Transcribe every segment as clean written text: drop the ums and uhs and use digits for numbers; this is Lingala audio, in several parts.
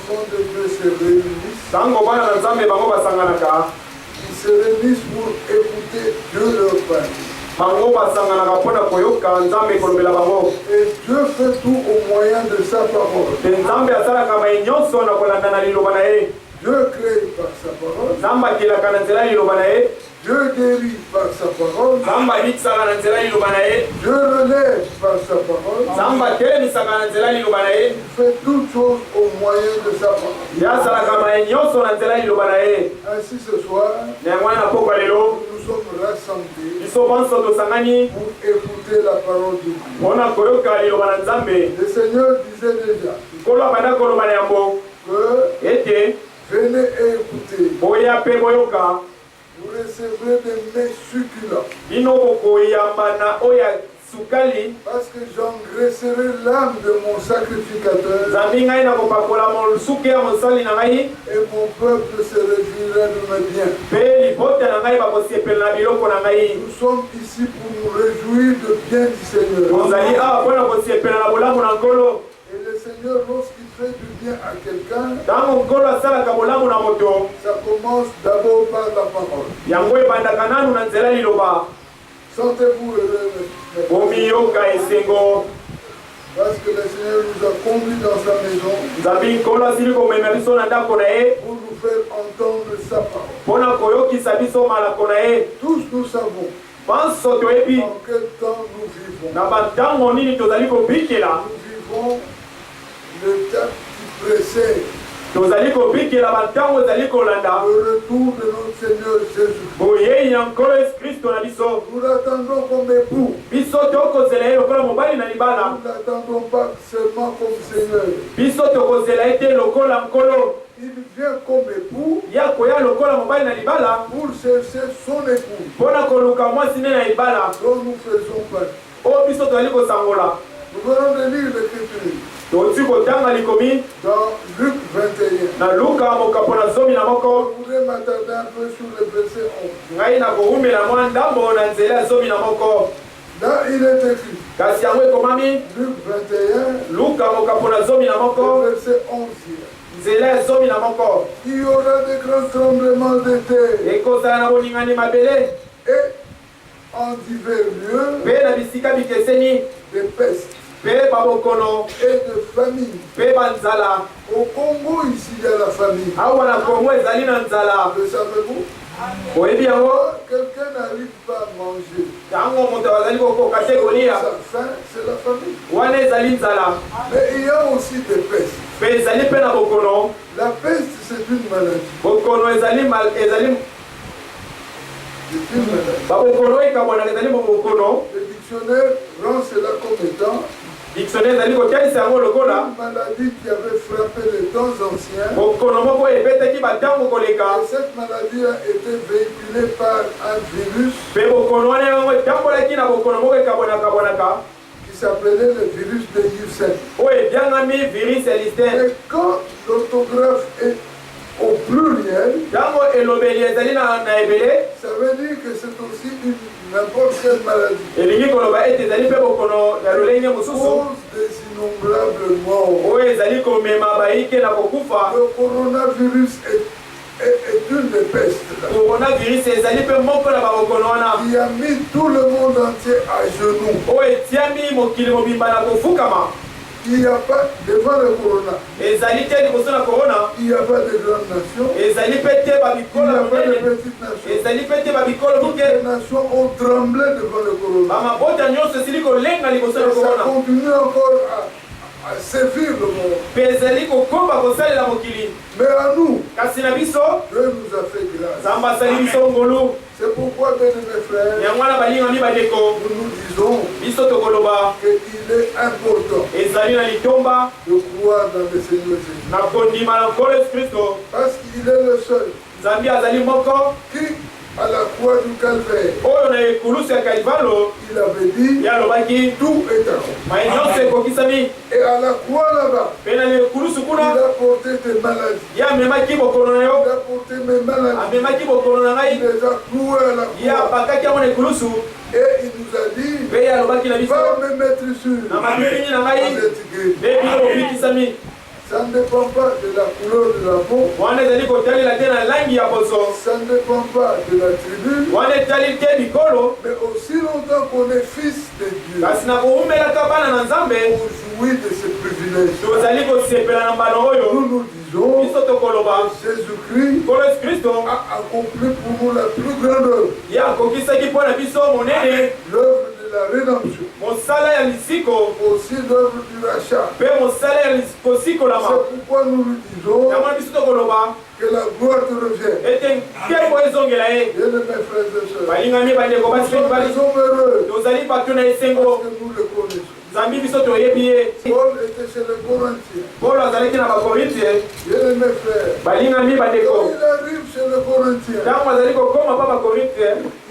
enfants de Dieu se réunissent, ils se réunissent pour écouter Dieu leur parler. Et Dieu fait tout au moyen de sa parole. Dieu crée par sa parole. Dieu guérit par sa parole. Dieu relève par sa parole. Il fait toutes choses au moyen de sa parole. Ainsi ce soir, nous sommes rassemblés pour écouter la parole de Dieu. Le Seigneur disait déjà que venez et écoutez. Vous recevrez des mets succulents. Parce que j'engraisserai l'âme de mon sacrificateur. Et mon peuple se réjouira de mes biens. Nous sommes ici pour nous réjouir de bien du Seigneur. Et le Seigneur, lorsqu'il fait du bien à quelqu'un, ça commence d'abord par la parole. Sentez-vous heureux, parce que le Seigneur nous a conduits dans sa maison pour nous faire entendre sa parole. Tous nous savons en quel temps nous vivons. Nous vivons le temps qui précède le retour de notre Seigneur Jésus. Nous l'attendons comme époux. Nous ne l'attendons pas seulement comme Seigneur. Il vient comme époux pour chercher son époux dont nous faisons partie. Nous venons de lire l'Écriture dans Luc 21. Je voudrais m'attarder un peu sur le verset 11. Là, il est écrit, Luc 21, verset 11. Il y aura des grands tremblements de terre et en divers lieux des pestes et de famine. Au Congo, ici, il y a la famine. Le savez-vous? Quelqu'un n'arrive pas à manger. Sa faim, c'est la famine. Mais il y a aussi des pestes. La peste, c'est une maladie. Le dictionnaire rend cela comme étant une maladie qui avait frappé les temps anciens. Et cette maladie a été véhiculée par un virus qui s'appelait le virus de Yersin. Et quand l'orthographe est au pluriel, ça veut dire que c'est aussi n'importe quelle maladie. Cause des innombrables morts. Le coronavirus est une des pestes. Il a mis tout le monde entier à genoux. Il n'y a pas, devant le corona, il n'y a pas de grandes nations, il n'y a pas de petites nations. Toutes les nations ont tremblé devant le corona. Et ça continue encore à sévir le monde. Mais à nous, Dieu nous a fait grâce. C'est pourquoi, bien mes frères, nous nous disons qu'il est important de croire dans le Seigneur Jésus. Parce qu'il est le seul qui, à la croix du Calvaire, il avait dit tout est accompli. Et à la croix là-bas, il a porté tes maladies. Il a porté mes maladies. Il les a cloués à la croix. Et il nous a dit, va me mettre sur. Ça ne dépend pas de la couleur de la peau. Ça ne dépend pas de la tribu. Mais aussi longtemps qu'on est fils de Dieu, on jouit de ces privilèges. Nous nous disons que Jésus-Christ a accompli pour nous la plus grande œuvre. L'œuvre de la rédemption. Aussi l'œuvre du rachat. C'est pourquoi nous lui disons que la gloire te revienne. Et mes frères et sœurs, nous sommes heureux parce que nous le connaissons. Paul était chez les Corinthiens. Et mes frères, quand il arrive chez les Corinthiens,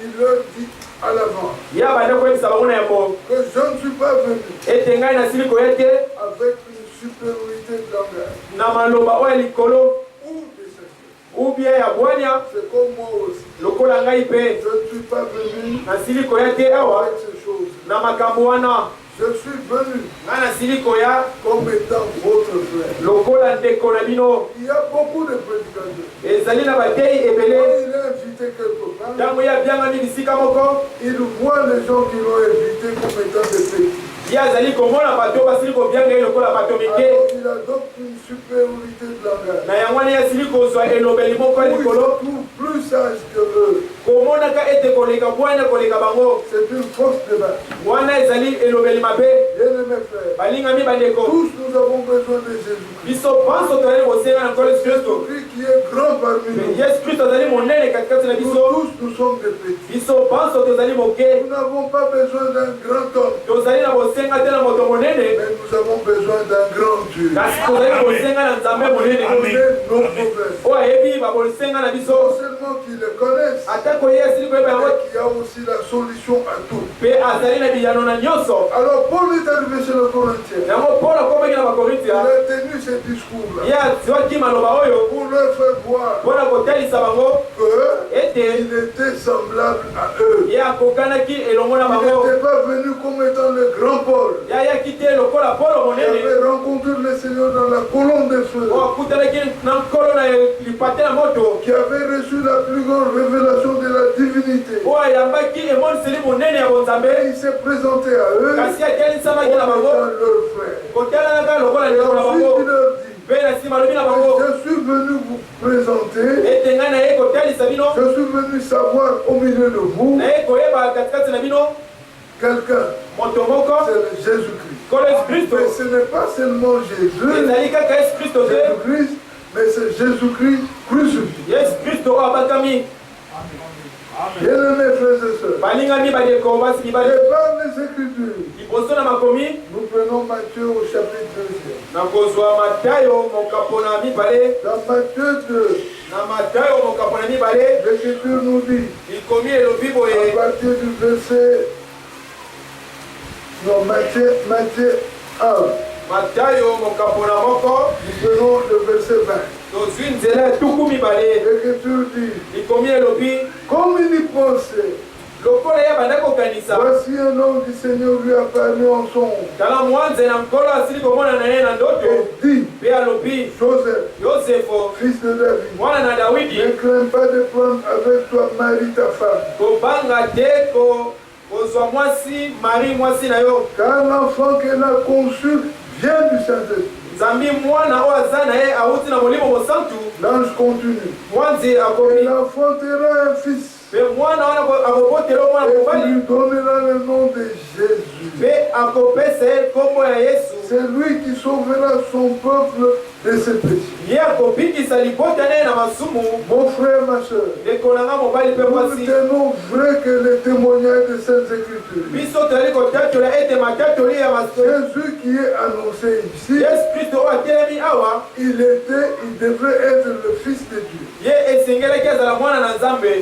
il leur dit à l'avant que je ne suis pas venu avec une supériorité de langage ou bien c'est comme moi aussi. Je ne suis pas venu avec ces choses. Je suis venu comme étant votre frère. Il y a beaucoup de prédicateurs. Quand il est invité quelque part, il voit les gens qui l'ont invité comme étant des petits. Alors il adopte une supériorité de langage. Où il se trouve plus sage que eux. C'est une force de base. Bien mes frères, tous nous avons besoin de Jésus-Christ. Jésus-Christ qui est grand parmi nous. Nous tous, nous sommes des petits. Nous n'avons pas besoin d'un grand homme. Mais nous avons besoin d'un grand Dieu. Non seulement qu'ils le connaissent, mais qu'il y a aussi la solution à tout. Alors Paul est arrivé chez le Corinthien. Il a tenu ce discours-là pour leur faire voir qu'il était semblable à eux. Il n'était pas venu comme étant le grand Paul. Il avait rencontré le Seigneur dans la colonne de feu, qui avait reçu la plus grande révélation de la divinité. Et il s'est présenté à eux comme étant leur frère. Et ensuite il leur dit, je suis venu vous présenter, je suis venu savoir au milieu de vous quelqu'un, c'est Jésus-Christ. Mais ce n'est pas seulement Jésus-Christ, mais c'est Jésus-Christ crucifié. Bien mes frères et sœurs, et par les Écritures, nous prenons Matthieu au chapitre 2. Dans Matthieu 2, l'Écriture nous dit, à partir du verset, non, Matthieu 1, nous prenons le verset 20. L'Écriture dit, comme il y pensait, voici un homme du Seigneur lui apparut en songe et dit, Joseph, fils de David, ne crains pas de prendre avec toi Marie ta femme, car l'enfant qu'elle a conçu vient du Saint-Esprit. L'ange continue. Il enfantera un fils. Et tu lui donneras le nom de Jésus. C'est lui qui sauvera son peuple de ses péchés. Mon frère, ma soeur, nous tenons vrai que le témoignage de cette Écriture, Jésus qui est annoncé ici, il devrait être le Fils de Dieu.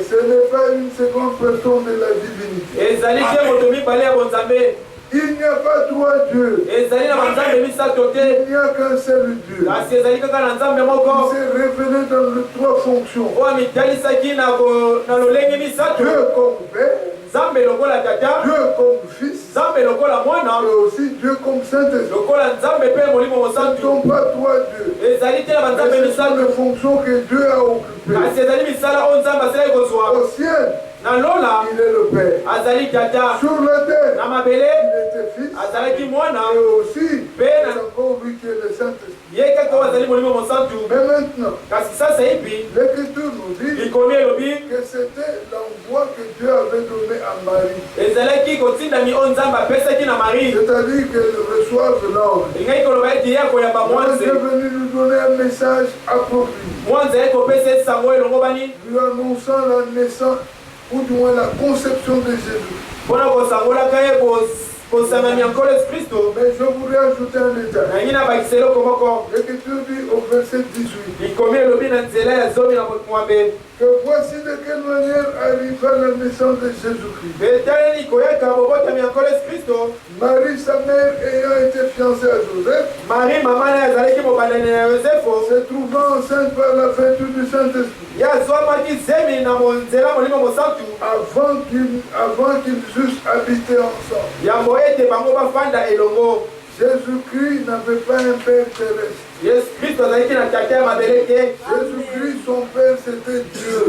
Ce n'est pas une seconde personne de la divinité. Il n'y a pas trois dieux. Il n'y a qu'un seul Dieu. Il s'est révélé dans les trois fonctions. Dieu comme Père, Dieu comme Fils, Et aussi Dieu comme Saint-Esprit. Ce ne sont pas trois dieux. C'est une fonction que Dieu a occupée. Au ciel, il est le Père. Sur la terre, il était Fils. Et aussi, c'est encore lui qui est le Saint-Esprit. Mais maintenant, l'Écriture nous dit que c'était l'envoi que Dieu avait donné à Marie. C'est-à-dire qu'elle reçoive l'ordre. Dieu est venu lui donner un message approprié. Lui annonçant la naissance, ou du moins la conception de Jésus. Mais je voudrais ajouter un détail. L'Écriture dit au verset 18 que voici de quelle manière arriva la naissance de Jésus-Christ. Marie, sa mère, ayant été fiancée à Joseph, se trouvant enceinte par la vertu du Saint-Esprit. Avant qu'ils eussent habité ensemble. Jésus-Christ n'avait pas un père terrestre. Jésus-Christ, son père, c'était Dieu.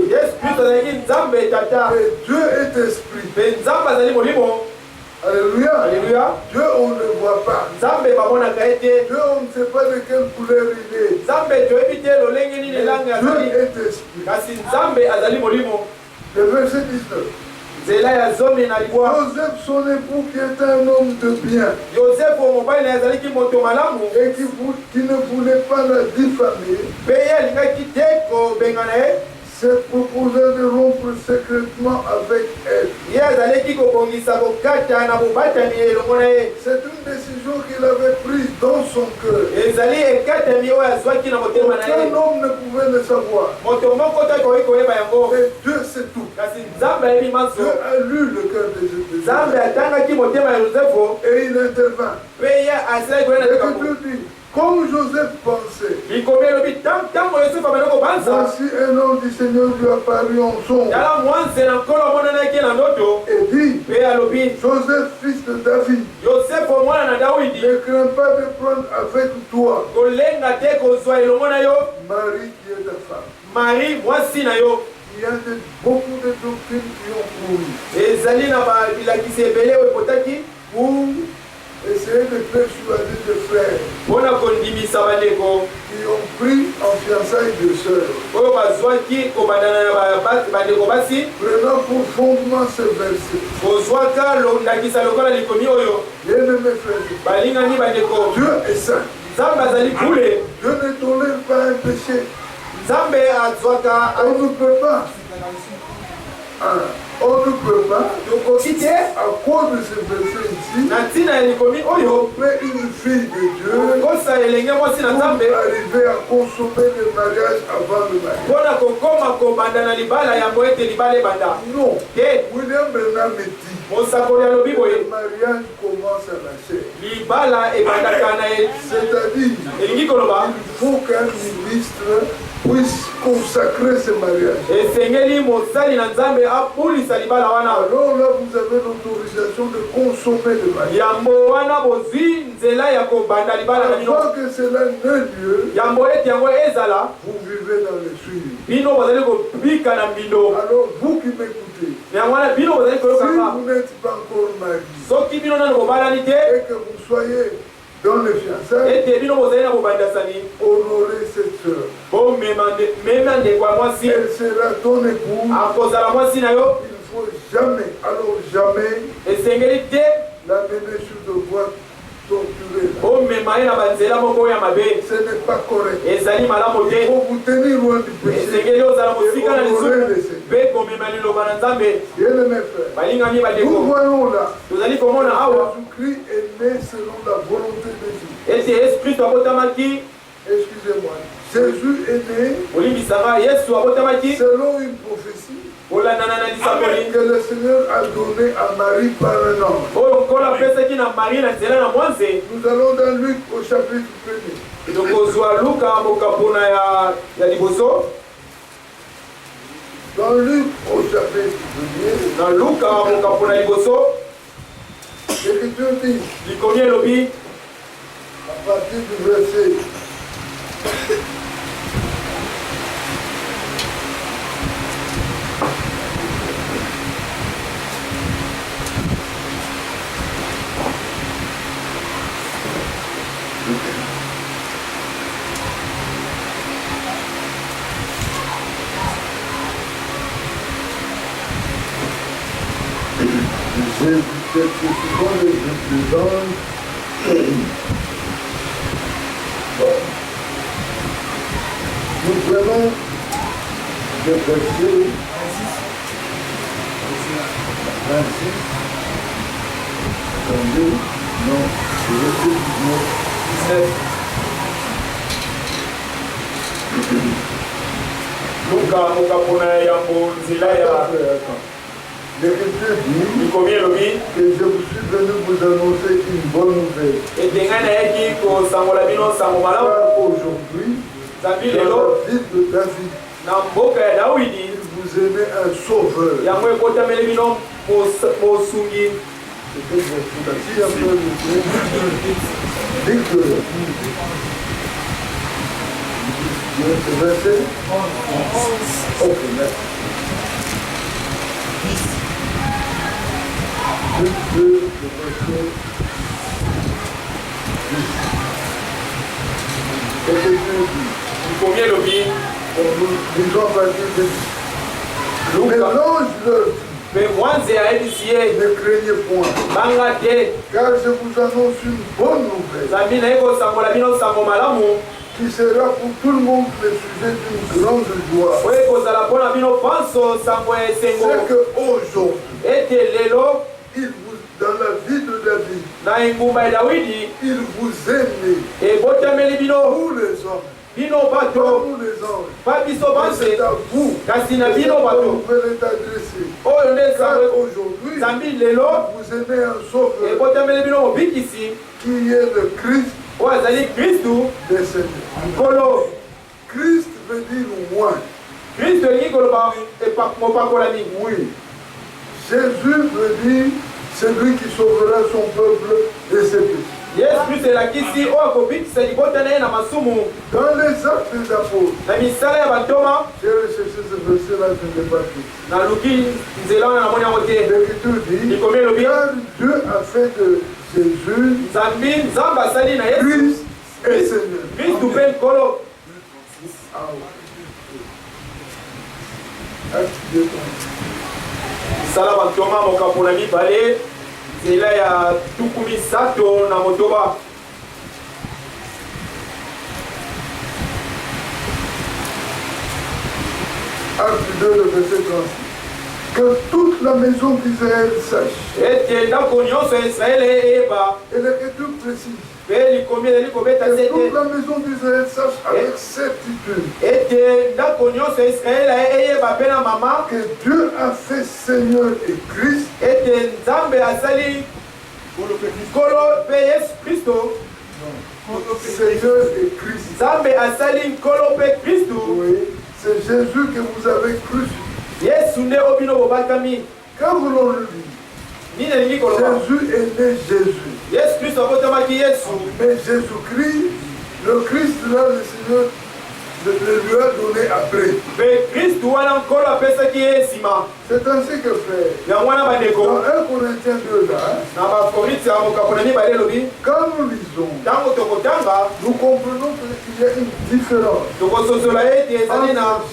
Et Dieu est esprit. Alléluia. Alléluia. Dieu, on ne le voit pas. Dieu, on ne sait pas de quelle couleur il est. Dieu est esprit. Le verset 19. Joseph, son époux, qui était un homme de bien et qui ne voulait pas la diffamer, s'est proposé de rompre secrètement avec elle. C'est une décision qu'il avait prise dans son cœur. Aucun homme ne pouvait le savoir. Mais Dieu sait tout. Dieu a lu le cœur de Jésus. Et il intervint. L'Écriture dit, comme Joseph pensait, voici un homme du Seigneur lui apparut en songe et dit, Joseph, fils de David, ne crains pas de prendre avec toi Marie qui est ta femme. Il y a beaucoup de doctrines qui ont couru pour essayer de persuader des frères qui ont pris en fiançailles de sœurs, prenant pour fondement ce verset. Bien-aimés frères, Dieu est saint. Dieu ne tolère pas un péché. On ne peut pas. On ne peut pas, à cause de ce verset ici, tromper une fille de Dieu pour arriver à consommer le mariage avant le mariage. Non. William Branham dit, le mariage commence à la chair. C'est-à-dire, il faut qu'un ministre puisse consacrer ce mariage. Alors là, vous avez l'autorisation de consommer le mariage. Avant que cela n'ait lieu, vous vivez dans le suivi. Alors, vous qui m'écoutez, si vous n'êtes pas encore marié et que vous soyez dans les fiançailles, honorer cette soeur. Elle sera ton épouse. Il ne faut jamais, alors jamais, l'amener sur de voies torturées. Ce n'est pas correct. Il faut vous tenir loin du péché et honorer les Seigneurs. Bien mes frères, nous voyons là, Jésus-Christ est né selon la volonté de Dieu. Excusez-moi, Jésus est né selon une prophétie que le Seigneur a donné à Marie par un ange. Nous allons dans Luc au chapitre 1er. Dans Luc au chapitre 1er. L'Écriture dit, à partir du verset nous prenons le verset 26, 32, non, le verset 19. Luka mukapona yambo nzila ya L'Écriture dit que je vous suis venu vous annoncer une bonne nouvelle. Aujourd'hui, dans la ville de David, il vous aimait un sauveur. Verset? Ok, merci. Combien le bien? Mais l'ange leur dit, mais moi j'ai initié ne craignez point, car je vous annonce une bonne nouvelle qui sera pour tout le monde le sujet d'une grande joie. C'est qu'aujourd'hui, dans la vie de David, il vous aimait, vous les hommes, pas nous les anges. C'est à vous qu'on peut les adresser. Car aujourd'hui, vous aimez un sauveur qui est le Christ des Seigneurs. Christ veut dire moi. Oui. Jésus veut dire celui qui sauvera son peuple de ses péchés. Dans les actes des apôtres, j'ai recherché ce verset-là, je ne l'ai pas pris. L'Écriture dit, car Dieu a fait de Jésus Christ et Seigneur. Salama Toma mokapona mibale zela ya tukumi sato na motoba. Acte 2, le verset 36. Que toute la maison d'Israël sache. Et l'Écriture précise. Que toute la maison d'Israël sache avec certitude que Dieu a fait Seigneur et Christ Seigneur et Christ. Oui, c'est Jésus que vous avez crucifié. Quand vous l'avez dit, Jésus est né Jésus. Mais Jésus-Christ, le Christ là, le Seigneur le lui a donné après. C'est ainsi que frère. Dans 1 Corinthiens 2 là, quand nous lisons, nous comprenons qu'il y a une différence entre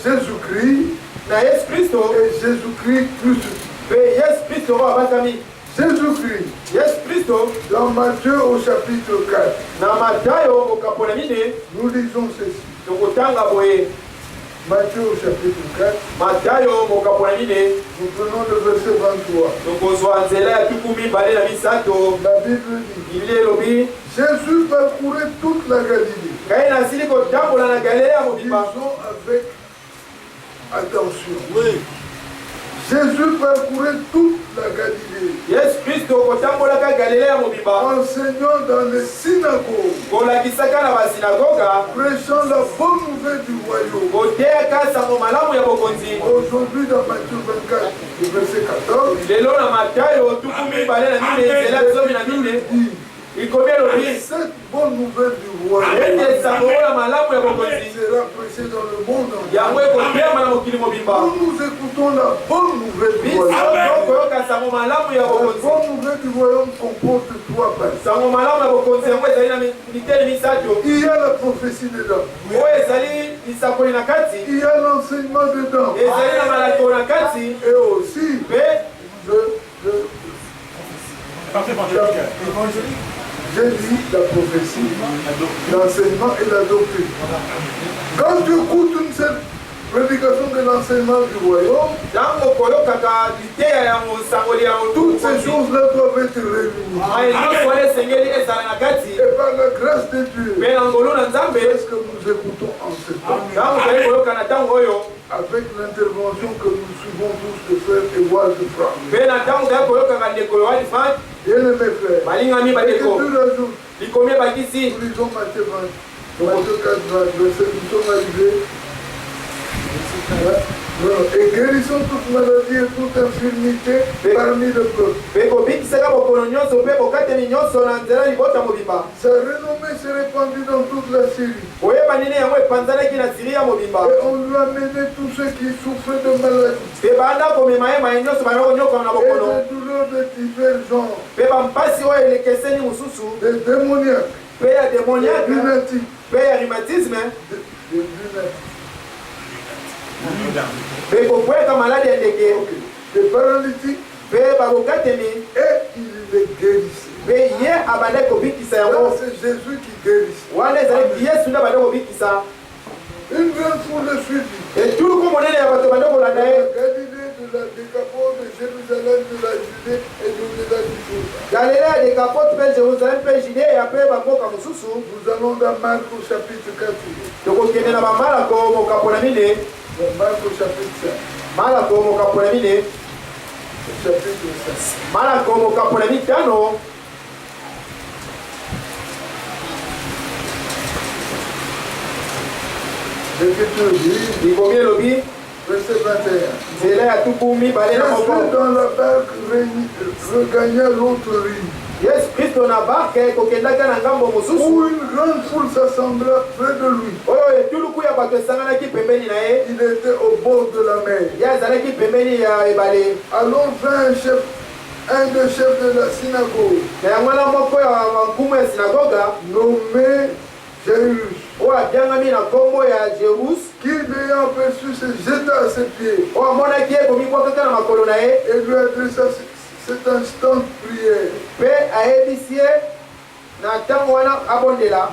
Jésus-Christ et Jésus-Christ crucifié. Jésus-Christ, dans Matthieu au chapitre 4, nous lisons ceci. Matthieu au chapitre 4, nous prenons le verset 23. La Bible dit, Jésus parcourait toute la Galilée. Disons avec attention. Oui. Jésus parcourait toute la Galilée, enseignant dans les synagogues, prêchant la bonne nouvelle du royaume. Aujourd'hui, dans Matthieu 24, verset 14, cette bonne nouvelle du royaume sera prêchée dans le monde entier. Nous écoutons la bonne nouvelle du royaume. La bonne nouvelle du royaume comporte 3 parties. Il y a la prophétie dedans. Il y a l'enseignement dedans. Et aussi j'ai dit la prophétie, l'enseignement et la doctrine. Quand tu écoutes une seule prédication de l'enseignement du royaume, toutes ces choses-là doivent être réunies. Et par la grâce de Dieu, qu'est-ce que nous écoutons en ce temps? Avec l'intervention que nous suivons tous de frère Édouard de France. Bien aimé frère, et que Dieu rajoute, nous lisons Matthieu 4, verset, nous sommes arrivés. Et guérissons toute maladie et toute infirmité parmi le peuple. Sa renommée s'est répandue dans toute la Syrie. Et on lui a mené tous ceux qui souffraient de maladies et de douleurs de divers genres, des démoniaques, des lunatiques, des paralytiques, et il les guérissait. Là, c'est Jésus qui guérissait. Une grande foule le suivit. De la Galilée, de la Décapole, de Jérusalem, de la Judée et de l'État du Jourdain. Nous allons dans Marc au chapitre 4. Marc au chapitre 5. Chapitre 5. L'Écriture dit, verset 21. Jésus dans la barque regagna l'autre rive. Où une grande foule s'assembla près de lui. Il était au bord de la mer. Alors vint un des chefs de la synagogue, nommé Jairus, qui l'ayant aperçu se jeta à ses pieds et lui adressa cette instante prière.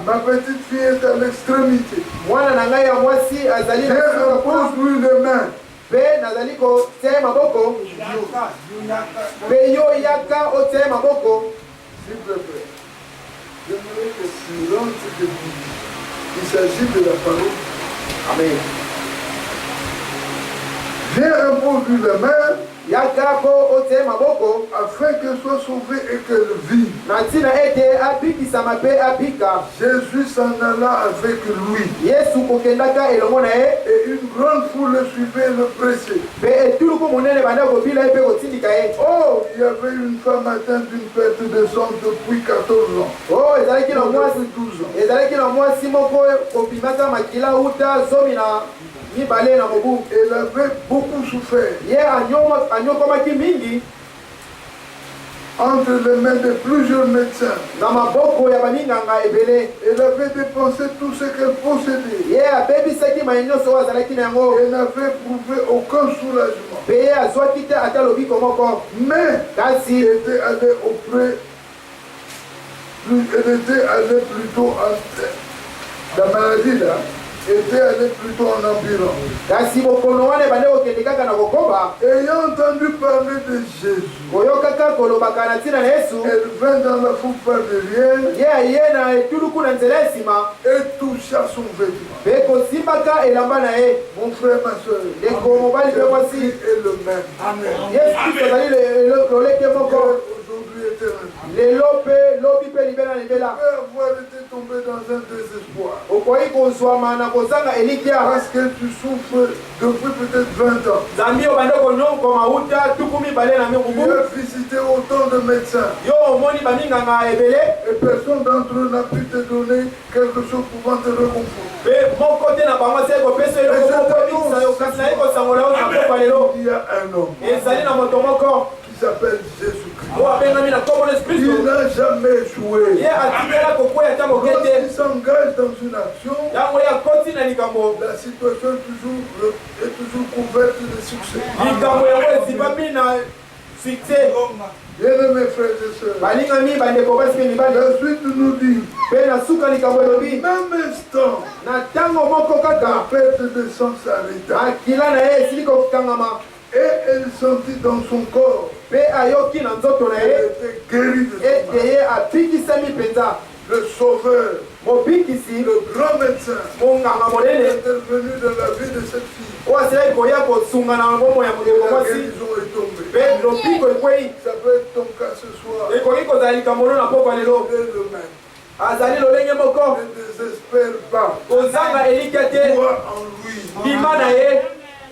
Ma petite fille est à l'extrémité. Pose-lui les mains. S'il vous plaît, j'aimerais que silence de vous. Il s'agit de la parole. Amen. Viens impose-lui les mains afin qu'elle soit sauvée et qu'elle vive. Jésus s'en alla avec lui. Et une grande foule le suivait et le pressait. Oh, il y avait une femme atteinte d'une perte de sang depuis 14 ans. Depuis 12 ans. Elle avait beaucoup souffert entre les mains de plusieurs médecins. Elle avait dépensé tout ce qu'elle possédait. Elle n'avait prouvé aucun soulagement. Mais elle était allée plutôt la maladie là. Était allé plutôt en environ. Ayant entendu parler de Jésus, elle vint dans la foule par derrière et toucha son vêtement. Mon frère, ma soeur, Jésus est le même. Amen. Aujourd'hui est l'éternel. Les lopes, lobi pe libela Tu libela. peux avoir été tombé dans un désespoir. Okoyi kozwa mana kozanga elikia. Parce que tu souffres depuis peut-être 20 ans. Zambi obande konyonko mauta tukumi bale na Tu mikubu. as visité autant de médecins. Yo omoni baminganga ebele. Et personne d'entre eux n'a pu te donner quelque chose pouvant te réconforter. Pe mon côté na bango se ko pese le ko ko yo kasna iko sangola o sango balelo. Il y a un homme Ezali na moto moko. qui s'appelle Jésus-Christ. Mo abenga na komo l'esprit. Il n'a jamais échoué. Ye atikela kokwe ya tamo Quand kete. il s'engage dans une action, Yango ya koti na likambo. la situation est toujours couverte de succès. Likambo yango ezibami na succès. Bien-aimés frères et sœurs, Balingami bandeko basi pe mibali. la suite nous dit, Pe na suka likambo elobi. même instant, Na tango moko la kaka. perte de sang s'arrêta. Akila na ye esili kokangama. Et elle sentit dans son corps Pe ayoki na nzoto na qu'elle ye. était guérie de son Ete mal. ye apikisami mpenza. Le sauveur, Mobikisi le grand médecin, monganga est monene. intervenu dans la vie de cette fille. Oyo asilaki koya kosunga na ngombo ya mondeko La mwasi. guérison est tombée. Pe lobiko ekwei. Ça peut être ton cas ce soir. Ekoki kozala likambo no na pokwa lelo. Il est le même. Azali lolenge moko. Ne désespère pas. Kozanga elikia te. Crois en lui. Bima na ye.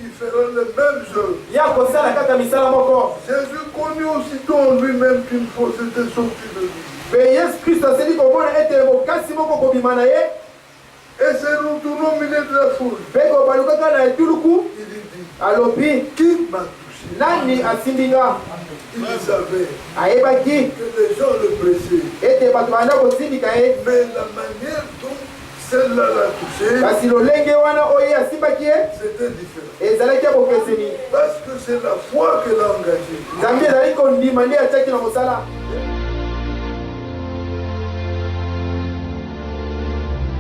Il fera les mêmes œuvres. Ya kosala kaka misala moko. Jésus connut aussitôt en lui-même qu'une fausse était sortie de lui. Pe Yesu Kristo asili komona ete bokasi moko kobima na ye. Et se retournant au milieu de la foule, Pe kobalukaka na etuluku. il dit, Alobi qui m'a touché? nani asimbi nga. Il savait Ayebaki que les gens le pressaient. ete bato banda kosindika ye. Mais la manière dont celle-là l'a touché, Kasi lolenge wana oyo ye asimbaki ye c'était différent. ezalaki ya bokeseni. Parce que c'est la foi qu'elle a engagée. Nzambe ezali kondima nde atiaki na mosala.